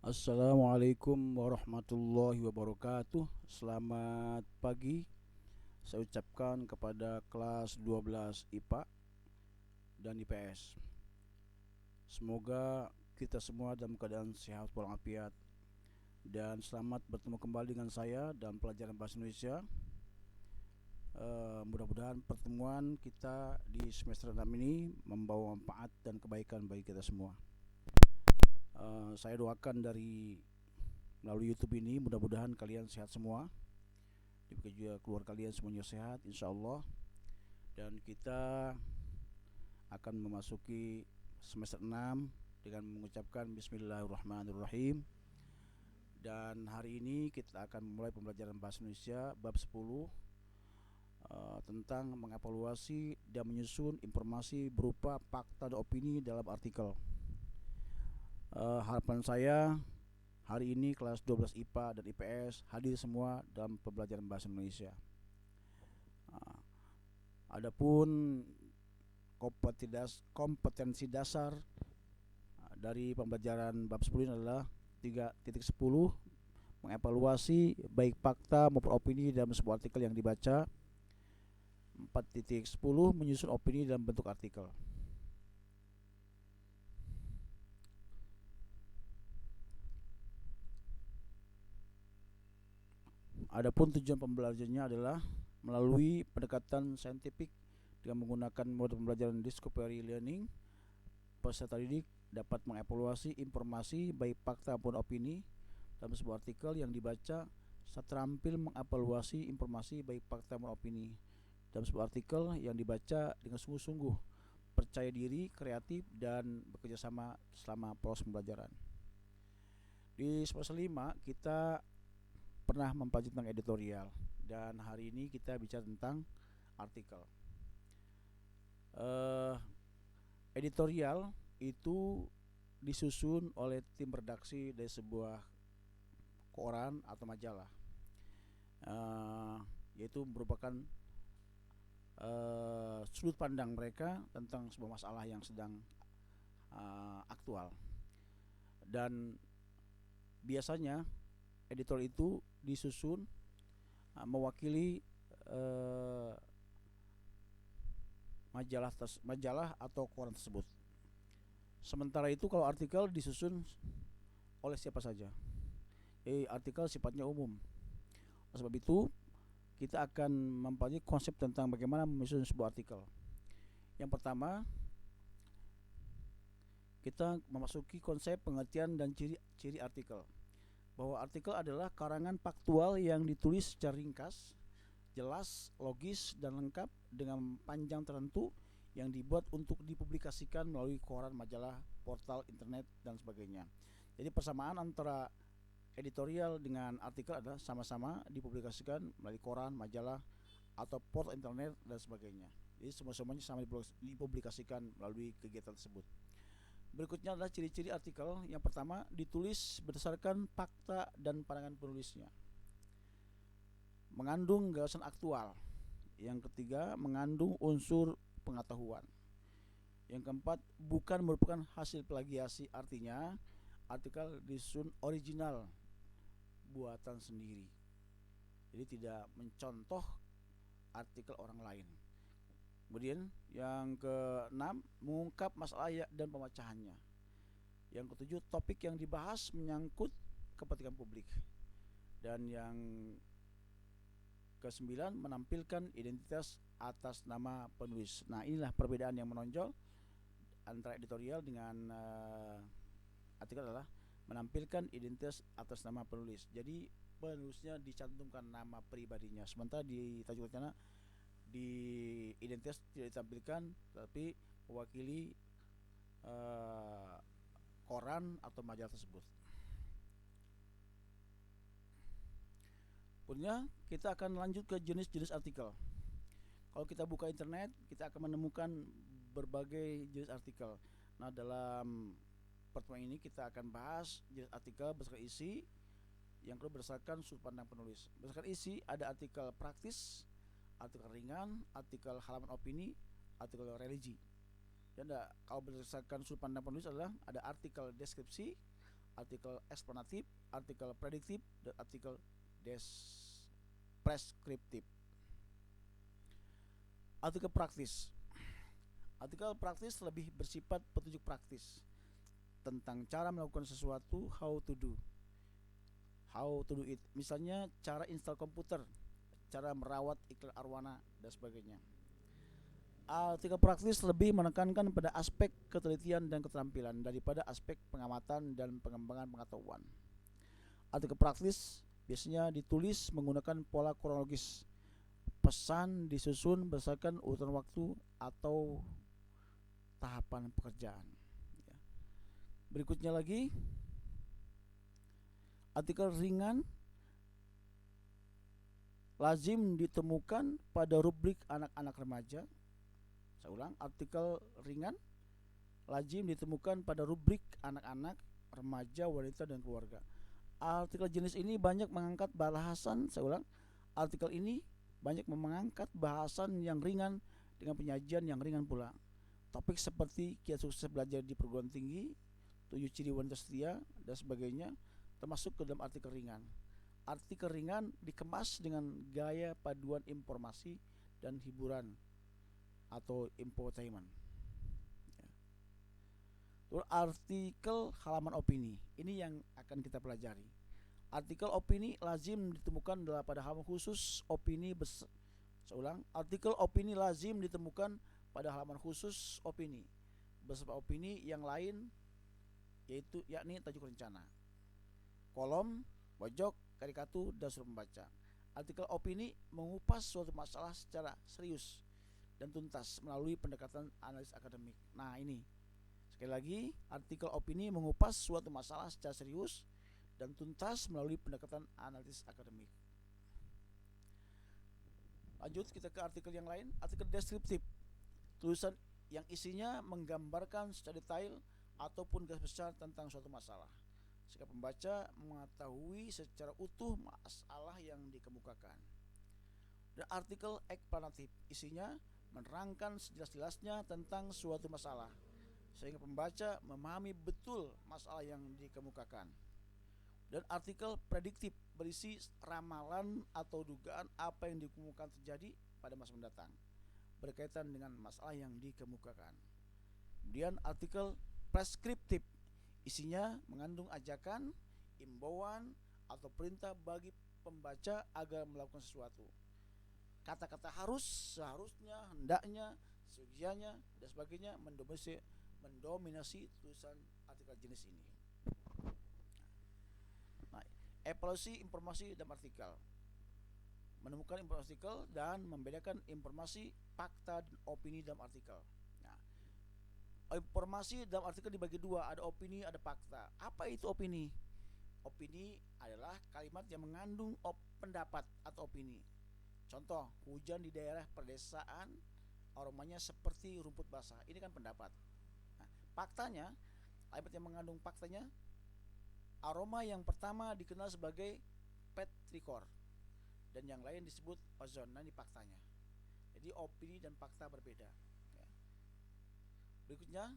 Assalamualaikum warahmatullahi wabarakatuh. Selamat pagi. Saya ucapkan kepada kelas 12 IPA dan IPS. Semoga kita semua dalam keadaan sehat walafiat dan selamat bertemu kembali dengan saya dalam pelajaran bahasa Indonesia. Mudah-mudahan pertemuan kita di semester 6 ini membawa manfaat dan kebaikan bagi kita semua. Saya doakan dari melalui YouTube ini mudah-mudahan kalian sehat semua, demikian juga keluarga kalian semuanya sehat insya Allah. Dan kita akan memasuki semester 6 dengan mengucapkan Bismillahirrahmanirrahim. Dan hari ini kita akan memulai pembelajaran bahasa Indonesia bab 10 tentang mengevaluasi dan menyusun informasi berupa fakta dan opini dalam artikel. Harapan saya hari ini kelas 12 IPA dan IPS hadir semua dalam pembelajaran bahasa Indonesia. Adapun kompetensi dasar dari pembelajaran bab 10 ini adalah 3.10 mengevaluasi baik fakta maupun opini dalam sebuah artikel yang dibaca. 4.10 menyusun opini dalam bentuk artikel. Adapun tujuan pembelajarannya adalah melalui pendekatan saintifik dengan menggunakan mode pembelajaran discovery learning. Peserta didik dapat mengevaluasi informasi baik fakta maupun opini dalam sebuah artikel yang dibaca serta terampil mengevaluasi informasi baik fakta maupun opini dalam sebuah artikel yang dibaca dengan sungguh-sungguh, percaya diri, kreatif, dan bekerja sama selama proses pembelajaran. Di semester 5 kita pernah mempelajari tentang editorial dan hari ini kita bicara tentang artikel. Editorial itu disusun oleh tim redaksi dari sebuah koran atau majalah, yaitu merupakan sudut pandang mereka tentang sebuah masalah yang sedang aktual. Dan biasanya editor itu disusun mewakili majalah atau koran tersebut. Sementara itu kalau artikel disusun oleh siapa saja. Artikel sifatnya umum. Oleh sebab itu kita akan mempelajari konsep tentang bagaimana menyusun sebuah artikel. Yang pertama, kita memasuki konsep pengertian dan ciri-ciri artikel. Bahwa artikel adalah karangan faktual yang ditulis secara ringkas, jelas, logis, dan lengkap dengan panjang tertentu yang dibuat untuk dipublikasikan melalui koran, majalah, portal internet, dan sebagainya. Jadi persamaan antara editorial dengan artikel adalah sama-sama dipublikasikan melalui koran, majalah, atau portal internet dan sebagainya. Jadi semuanya sama dipublikasikan melalui kegiatan tersebut. Berikutnya adalah ciri-ciri artikel. Yang pertama, ditulis berdasarkan fakta dan pandangan penulisnya. Mengandung gagasan aktual. Yang ketiga, mengandung unsur pengetahuan. Yang keempat, bukan merupakan hasil plagiasi, artinya artikel disusun original, buatan sendiri. Jadi tidak mencontoh artikel orang lain. Kemudian yang keenam, mengungkap masalah dan pemecahannya. Yang ketujuh, topik yang dibahas menyangkut kepentingan publik. Dan yang ke-9, menampilkan identitas atas nama penulis. Nah, inilah perbedaan yang menonjol antara editorial dengan artikel adalah menampilkan identitas atas nama penulis. Jadi penulisnya dicantumkan nama pribadinya, sementara di tajuk rencana di identitas tidak ditampilkan, tapi mewakili koran atau majalah tersebut. Kemudian kita akan lanjut ke jenis-jenis artikel. Kalau kita buka internet, kita akan menemukan berbagai jenis artikel. Nah, dalam pertemuan ini kita akan bahas jenis artikel berdasarkan isi, yang kedua berdasarkan sudut pandang penulis. Berdasarkan isi ada artikel praktis, artikel ringan, artikel halaman opini, artikel religi. Dan kalau berdasarkan sudut pandang penulis adalah ada artikel deskripsi, artikel eksplanatif, artikel prediktif, dan artikel preskriptif. Artikel praktis. Artikel praktis lebih bersifat petunjuk praktis tentang cara melakukan sesuatu, how to do it. Misalnya cara install komputer, cara merawat iklan arwana, dan sebagainya. Artikel praktis lebih menekankan pada aspek ketelitian dan keterampilan daripada aspek pengamatan dan pengembangan pengetahuan. Artikel praktis biasanya ditulis menggunakan pola kronologis. Pesan disusun berdasarkan urutan waktu atau tahapan pekerjaan. Berikutnya lagi, artikel ringan lazim ditemukan pada rubrik anak-anak remaja. Saya ulang, artikel ringan lazim ditemukan pada rubrik anak-anak, remaja, wanita, dan keluarga. Artikel jenis ini banyak mengangkat bahasan, saya ulang, artikel ini banyak mengangkat bahasan yang ringan dengan penyajian yang ringan pula. Topik seperti kiat sukses belajar di perguruan tinggi, 7 ciri wanita setia, dan sebagainya termasuk ke dalam artikel ringan. Artikel ringan dikemas dengan gaya paduan informasi dan hiburan atau infotainment. Artikel halaman opini, ini yang akan kita pelajari. Artikel opini lazim ditemukan pada halaman khusus opini. Saya ulang, artikel opini lazim ditemukan pada halaman khusus opini beserta opini yang lain, yakni tajuk rencana, kolom, pojok, karikatu, dan surat membaca. Artikel opini mengupas suatu masalah secara serius dan tuntas melalui pendekatan analis akademik. Nah ini, sekali lagi, artikel opini mengupas suatu masalah secara serius dan tuntas melalui pendekatan analisis akademik. Lanjut kita ke artikel yang lain, artikel deskriptif. Tulisan yang isinya menggambarkan secara detail ataupun garis besar tentang suatu masalah, sehingga pembaca mengetahui secara utuh masalah yang dikemukakan. Dan artikel eksplanatif, isinya menerangkan sejelas-jelasnya tentang suatu masalah, sehingga pembaca memahami betul masalah yang dikemukakan. Dan artikel prediktif berisi ramalan atau dugaan apa yang dikemukakan terjadi pada masa mendatang berkaitan dengan masalah yang dikemukakan. Kemudian artikel preskriptif, isinya mengandung ajakan, imbauan, atau perintah bagi pembaca agar melakukan sesuatu. Kata-kata harus, seharusnya, hendaknya, seyogianya, dan sebagainya mendominasi tulisan artikel jenis ini. Nah, evaluasi informasi dalam artikel. Menemukan informasi artikel dan membedakan informasi, fakta, dan opini dalam artikel. Nah, informasi dalam artikel dibagi dua, ada opini, ada fakta. Apa itu opini? Opini adalah kalimat yang mengandung pendapat atau opini. Contoh, hujan di daerah pedesaan, aromanya seperti rumput basah. Ini kan pendapat. Nah, faktanya, kalimat yang mengandung faktanya, aroma yang pertama dikenal sebagai petrichor dan yang lain disebut ozon. Nah, ini faktanya. Jadi opini dan fakta berbeda. Ya. Berikutnya,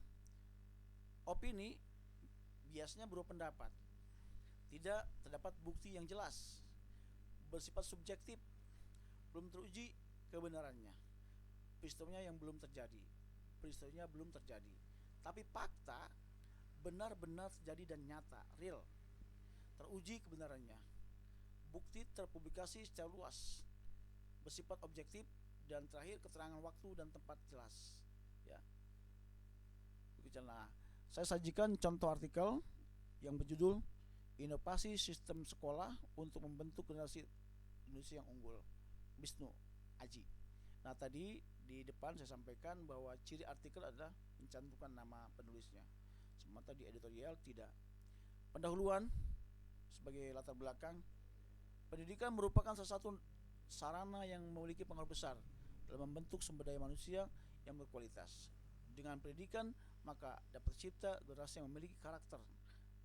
opini biasanya berupa pendapat, tidak terdapat bukti yang jelas, bersifat subjektif, belum teruji kebenarannya, peristiwanya belum terjadi. Tapi fakta benar-benar terjadi dan nyata, real, teruji kebenarannya, bukti terpublikasi secara luas, bersifat objektif, dan terakhir keterangan waktu dan tempat jelas. Ya. Begitulah. Saya sajikan contoh artikel yang berjudul Inovasi Sistem Sekolah untuk Membentuk Generasi Indonesia yang Unggul, Wisnu Aji. Nah, tadi di depan saya sampaikan bahwa ciri artikel adalah mencantumkan nama penulisnya. Sementara di editorial tidak. Pendahuluan sebagai latar belakang, pendidikan merupakan salah satu sarana yang memiliki pengaruh besar dalam membentuk sumber daya manusia yang berkualitas. Dengan pendidikan, maka dapat tercipta generasi yang memiliki karakter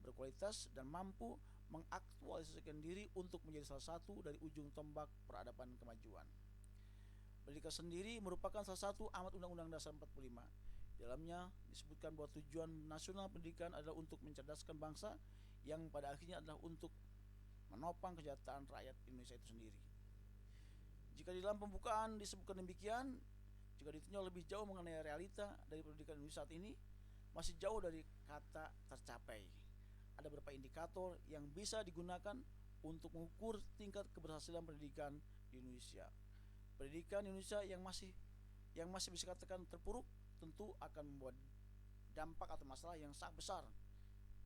berkualitas dan mampu mengaktualisasikan diri untuk menjadi salah satu dari ujung tombak peradaban kemajuan. Pendidikan sendiri merupakan salah satu amat Undang-Undang Dasar 45. Di dalamnya disebutkan bahwa tujuan nasional pendidikan adalah untuk mencerdaskan bangsa yang pada akhirnya adalah untuk menopang kesejahteraan rakyat Indonesia itu sendiri. Jika di dalam pembukaan disebutkan demikian, jika ditinjau lebih jauh mengenai realita dari pendidikan Indonesia saat ini, masih jauh dari kata tercapai. Ada beberapa indikator yang bisa digunakan untuk mengukur tingkat keberhasilan pendidikan di Indonesia. Pendidikan Indonesia yang masih bisa dikatakan terpuruk tentu akan membuat dampak atau masalah yang sangat besar.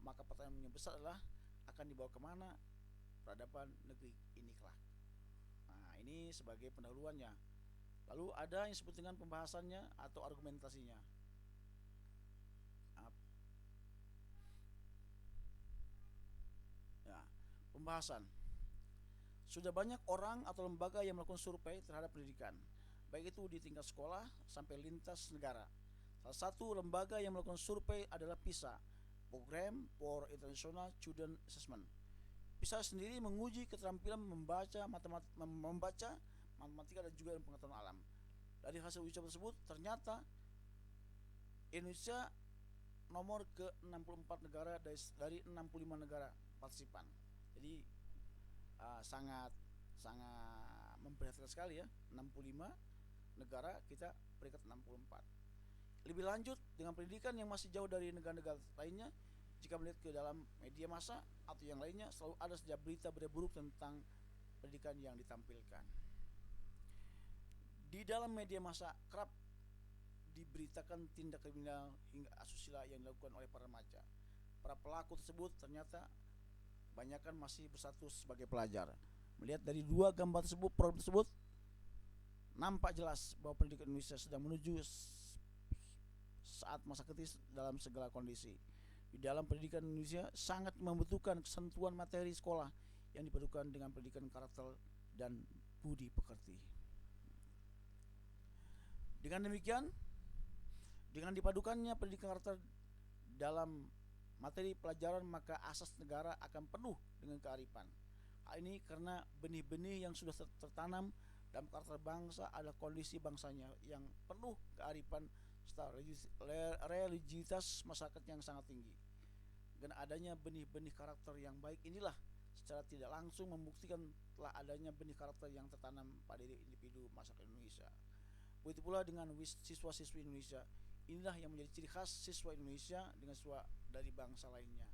Maka pertanyaan yang besar adalah akan dibawa kemana peradaban negeri ini kelak. Nah, ini sebagai pendahuluannya. Lalu ada yang disebut dengan pembahasannya atau argumentasinya. Ya, pembahasan. Sudah banyak orang atau lembaga yang melakukan survei terhadap pendidikan, baik itu di tingkat sekolah sampai lintas negara. Salah satu lembaga yang melakukan survei adalah PISA, Program for International Student Assessment. PISA sendiri menguji keterampilan membaca matematika dan juga pengetahuan alam. Dari hasil uji tersebut ternyata Indonesia nomor ke-64 negara dari 65 negara partisipan. Jadi sangat memperhatikan sekali ya, 65 negara, kita peringkat 64. Lebih lanjut, dengan pendidikan yang masih jauh dari negara-negara lainnya, jika melihat ke dalam media massa atau yang lainnya, selalu ada saja berita-berita buruk tentang pendidikan yang ditampilkan. Di dalam media massa kerap diberitakan tindak kriminal hingga asusila yang dilakukan oleh para remaja. Para pelaku tersebut ternyata banyakkan masih berstatus sebagai pelajar. Melihat dari dua gambar tersebut, program tersebut, nampak jelas bahwa pendidikan Indonesia sedang menuju saat masa kritis dalam segala kondisi. Di dalam pendidikan Indonesia sangat membutuhkan kesentuhan materi sekolah yang dipadukan dengan pendidikan karakter dan budi pekerti. Dengan demikian, dengan dipadukannya pendidikan karakter dalam materi pelajaran, maka asas negara akan penuh dengan kearifan. Hal ini karena benih-benih yang sudah tertanam dalam karakter bangsa adalah kondisi bangsanya yang penuh kearifan serta religiusitas masyarakat yang sangat tinggi. Dengan adanya benih-benih karakter yang baik inilah secara tidak langsung membuktikan telah adanya benih karakter yang tertanam pada diri individu masyarakat Indonesia. Begitu pula dengan siswa-siswi Indonesia. Inilah yang menjadi ciri khas siswa Indonesia dengan siswa dari bangsa lainnya.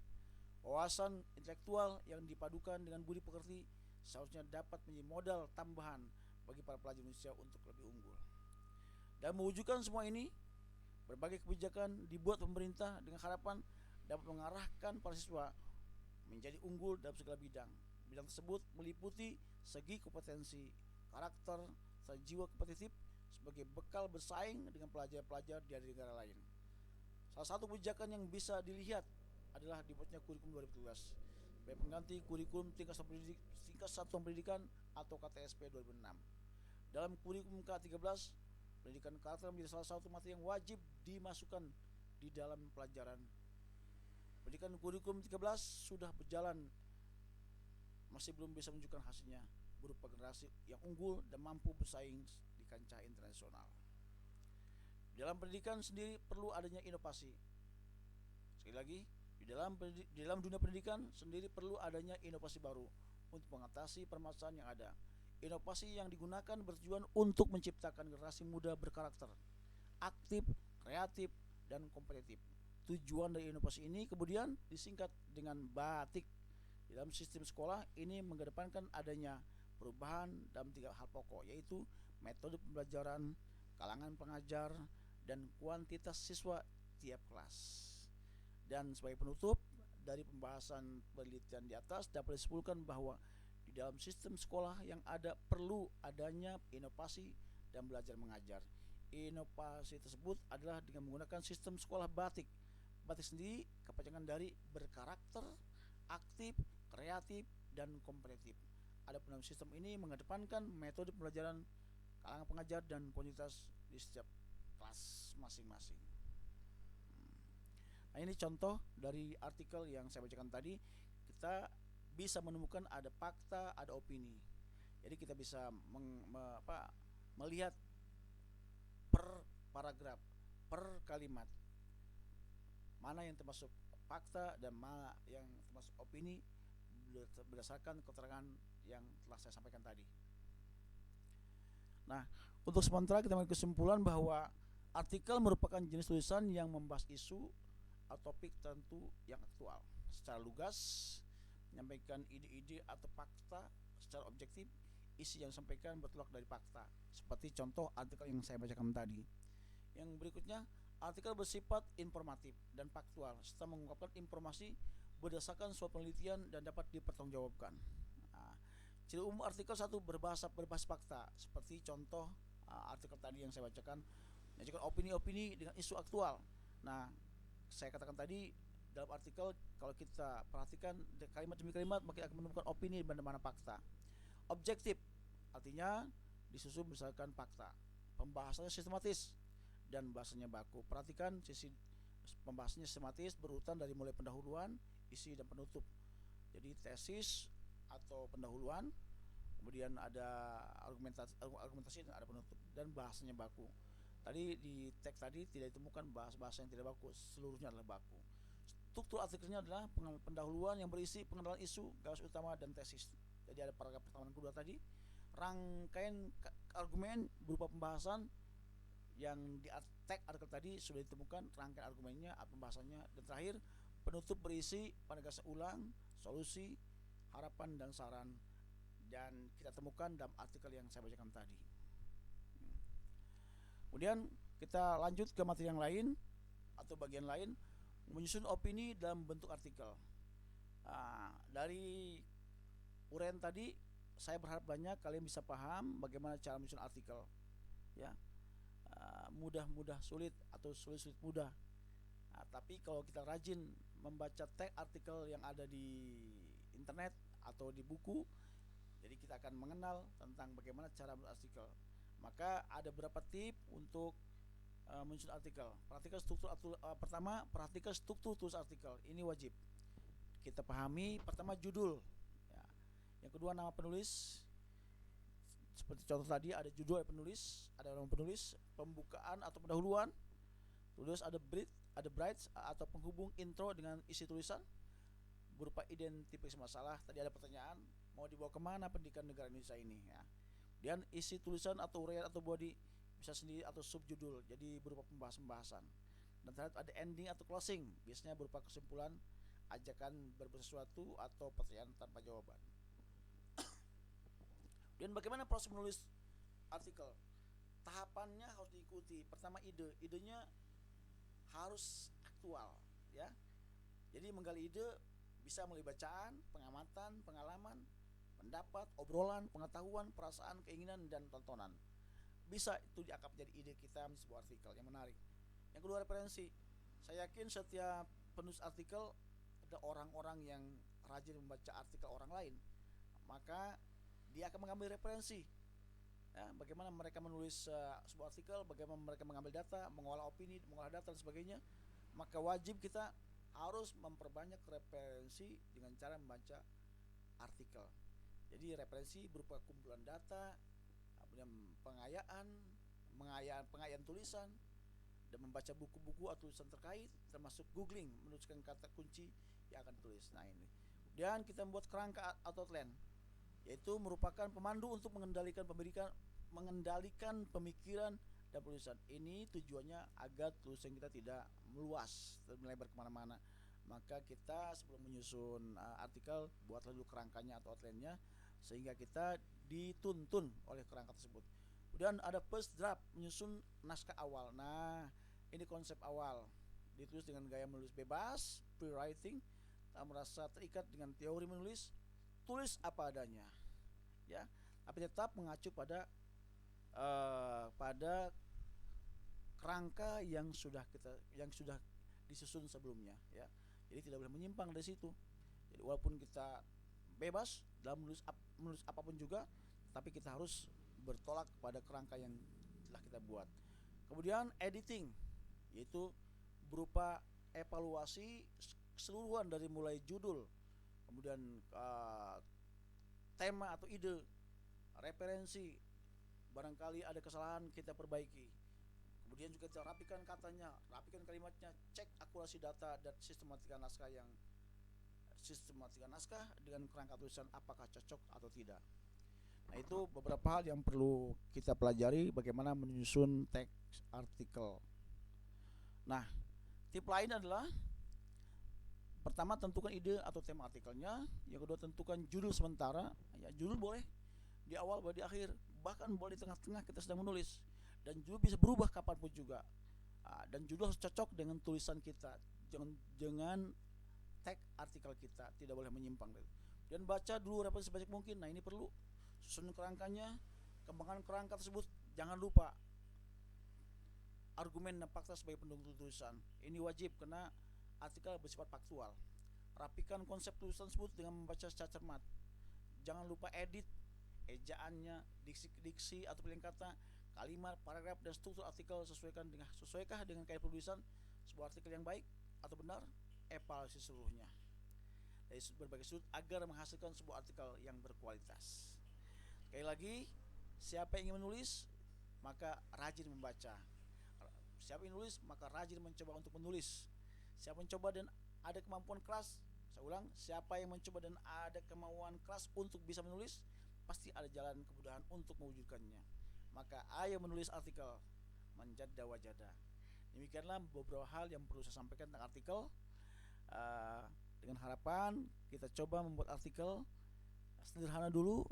Wawasan intelektual yang dipadukan dengan budi pekerti seharusnya dapat menjadi modal tambahan bagi para pelajar Indonesia untuk lebih unggul. Dan mewujudkan semua ini, berbagai kebijakan dibuat pemerintah dengan harapan dapat mengarahkan para siswa menjadi unggul dalam segala bidang. Bidang tersebut meliputi segi kompetensi, karakter, serta jiwa kompetitif sebagai bekal bersaing dengan pelajar-pelajar dari negara lain. Salah satu kebijakan yang bisa dilihat adalah dibuatnya kurikulum 2017 sebagai pengganti kurikulum tingkat satuan pendidikan atau KTSP 2006. Dalam kurikulum K13, pendidikan karakter menjadi salah satu materi yang wajib dimasukkan di dalam pelajaran. Pendidikan kurikulum 13 sudah berjalan, masih belum bisa menunjukkan hasilnya berupa generasi yang unggul dan mampu bersaing di kancah internasional. Dalam pendidikan sendiri perlu adanya inovasi. Sekali lagi, di dalam dunia pendidikan sendiri perlu adanya inovasi baru untuk mengatasi permasalahan yang ada. Inovasi yang digunakan bertujuan untuk menciptakan generasi muda berkarakter, aktif, kreatif, dan kompetitif. Tujuan dari inovasi ini kemudian disingkat dengan BATIK. Di dalam sistem sekolah ini mengedepankan adanya perubahan dalam 3 hal pokok, yaitu metode pembelajaran, kalangan pengajar, dan kuantitas siswa tiap kelas. Dan sebagai penutup dari pembahasan penelitian di atas dapat disimpulkan bahwa di dalam sistem sekolah yang ada perlu adanya inovasi dan belajar mengajar. Inovasi tersebut adalah dengan menggunakan sistem sekolah BATIK. BATIK sendiri kepanjangan dari berkarakter, aktif, kreatif, dan kompetitif. Adapun dalam sistem ini mengedepankan metode pembelajaran, kalangan pengajar, dan kuantitas di setiap kelas masing-masing. Nah, ini contoh dari artikel yang saya bacakan tadi. Kita bisa menemukan ada fakta, ada opini. Jadi kita bisa melihat per paragraf, per kalimat, mana yang termasuk fakta dan mana yang termasuk opini berdasarkan keterangan yang telah saya sampaikan tadi. Nah, untuk sementara kita mengambil kesimpulan bahwa artikel merupakan jenis tulisan yang membahas isu atau topik tertentu yang aktual secara lugas, menyampaikan ide-ide atau fakta secara objektif. Isi yang disampaikan bertolak dari fakta, seperti contoh artikel yang saya bacakan tadi. Yang berikutnya, artikel bersifat informatif dan faktual serta mengungkapkan informasi berdasarkan suatu penelitian dan dapat dipertanggungjawabkan. Nah, ciri umum artikel satu, berbahasa fakta, seperti contoh artikel tadi yang saya bacakan, menyajikan opini-opini dengan isu aktual. Nah, saya katakan tadi dalam artikel, kalau kita perhatikan kalimat demi kalimat, maka akan menemukan opini di mana-mana fakta. Objektif artinya disusun berdasarkan fakta. Pembahasannya sistematis dan bahasanya baku. Perhatikan sisi pembahasannya sistematis, berurutan dari mulai pendahuluan, isi dan penutup. Jadi tesis atau pendahuluan, kemudian ada argumentasi dan ada penutup, dan bahasanya baku. Tadi di teks tadi tidak ditemukan bahasa yang tidak baku, seluruhnya adalah baku. Struktur artikelnya adalah pendahuluan yang berisi pengenalan isu, garis utama, dan tesis. Jadi ada paragraf pertama dan kedua tadi, rangkaian argumen berupa pembahasan yang di teks artikel tadi sudah ditemukan rangkaian argumennya, pembahasannya, dan terakhir penutup berisi penegasan ulang, solusi, harapan, dan saran, dan kita temukan dalam artikel yang saya bacakan tadi. Kemudian kita lanjut ke materi yang lain atau bagian lain, menyusun opini dalam bentuk artikel. Dari uraian tadi saya berharap banyak kalian bisa paham bagaimana cara menyusun artikel, ya. Mudah sulit atau sulit mudah. Tapi kalau kita rajin membaca teks artikel yang ada di internet atau di buku, jadi kita akan mengenal tentang bagaimana cara menulis artikel. Maka ada beberapa tips untuk menyusun artikel. Perhatikan struktur pertama, perhatikan struktur tulis artikel. Ini wajib kita pahami. Pertama, judul, ya. Yang kedua, nama penulis. Seperti contoh tadi, ada judul penulis, ada nama penulis, pembukaan atau pendahuluan, tulis ada bridge atau penghubung intro dengan isi tulisan berupa identifikasi masalah. Tadi ada pertanyaan, mau dibawa kemana pendidikan negara Indonesia ini, ya. Dan isi tulisan atau uraian atau body bisa sendiri atau subjudul, jadi berupa pembahasan. Dan terhadap ada ending atau closing, biasanya berupa kesimpulan, ajakan berbuat sesuatu, atau pertanyaan tanpa jawaban. Dan bagaimana proses menulis artikel? Tahapannya harus diikuti. Pertama, idenya harus aktual, ya. Jadi menggali ide bisa melalui bacaan, pengamatan, pengalaman, pendapat, obrolan, pengetahuan, perasaan, keinginan, dan tontonan. Bisa itu diangkat menjadi ide kita menjadi sebuah artikel yang menarik. Yang kedua, referensi. Saya yakin setiap penulis artikel ada orang-orang yang rajin membaca artikel orang lain, maka dia akan mengambil referensi, ya, bagaimana mereka menulis sebuah artikel, bagaimana mereka mengambil data, mengolah opini, mengolah data, dan sebagainya. Maka wajib kita harus memperbanyak referensi dengan cara membaca artikel. Jadi referensi berupa kumpulan data, kemudian pengayaan tulisan, dan membaca buku-buku atau tulisan terkait, termasuk googling, menuliskan kata kunci yang akan ditulis. Nah, ini. Dan kita membuat kerangka atau outline, yaitu merupakan pemandu untuk mengendalikan pemikiran dan tulisan. Ini tujuannya agar tulisan kita tidak meluas dan melebar kemana-mana. Maka kita sebelum menyusun artikel, buatlah dulu kerangkanya atau outline-nya, sehingga kita dituntun oleh kerangka tersebut. Kemudian ada first draft, menyusun naskah awal. Nah, ini konsep awal, ditulis dengan gaya menulis bebas, free writing, tak merasa terikat dengan teori menulis, tulis apa adanya, ya, tapi tetap mengacu pada kerangka yang sudah disusun sebelumnya, ya. Jadi tidak boleh menyimpang dari situ. Jadi walaupun kita bebas dalam menulis apapun juga, tapi kita harus bertolak pada kerangka yang telah kita buat. Kemudian editing, yaitu berupa evaluasi keseluruhan dari mulai judul, kemudian tema atau ide, referensi, barangkali ada kesalahan kita perbaiki, Kemudian juga kita rapikan katanya, rapikan kalimatnya, cek akurasi data dan sistematika naskah dengan kerangka tulisan apakah cocok atau tidak. Nah, itu beberapa hal yang perlu kita pelajari bagaimana menyusun teks artikel. Nah, tip lain adalah pertama tentukan ide atau tema artikelnya, yang kedua tentukan judul sementara, ya judul boleh di awal boleh di akhir, bahkan boleh di tengah-tengah kita sedang menulis, dan judul bisa berubah kapanpun juga. Dan judul harus cocok dengan tulisan kita, dengan tag artikel kita, tidak boleh menyimpang. Dan baca dulu referensi sebanyak mungkin. Nah, ini perlu susun kerangkanya, kembangkan kerangka tersebut, jangan lupa argumen dan fakta sebagai pendukung tulisan. Ini wajib karena artikel bersifat faktual. Rapikan konsep tulisan tersebut dengan membaca secara cermat. Jangan lupa edit ejaannya, diksi atau pilihan kata, kalimat, paragraf, dan struktur artikel sesuaikah dengan gaya penulisan sebuah artikel yang baik atau benar. Evaluasi seluruhnya dari berbagai sudut agar menghasilkan sebuah artikel yang berkualitas. Sekali lagi, siapa yang ingin menulis maka rajin membaca. Siapa yang menulis maka rajin mencoba untuk menulis. Siapa mencoba dan ada kemampuan keras, saya ulang, siapa yang mencoba dan ada kemauan keras untuk bisa menulis, pasti ada jalan kemudahan untuk mewujudkannya. Maka ayo menulis artikel, menjada wajada. Demikianlah beberapa hal yang perlu saya sampaikan tentang artikel. Dengan harapan kita coba membuat artikel sederhana dulu,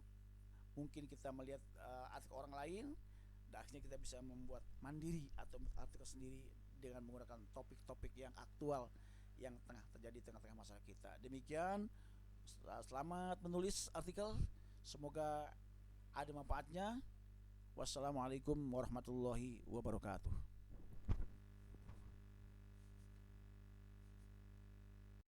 mungkin kita melihat artikel orang lain, dan akhirnya kita bisa membuat mandiri atau membuat artikel sendiri dengan menggunakan topik-topik yang aktual yang tengah terjadi di tengah-tengah masyarakat kita. Demikian, selamat menulis artikel, semoga ada manfaatnya. Wassalamualaikum warahmatullahi wabarakatuh.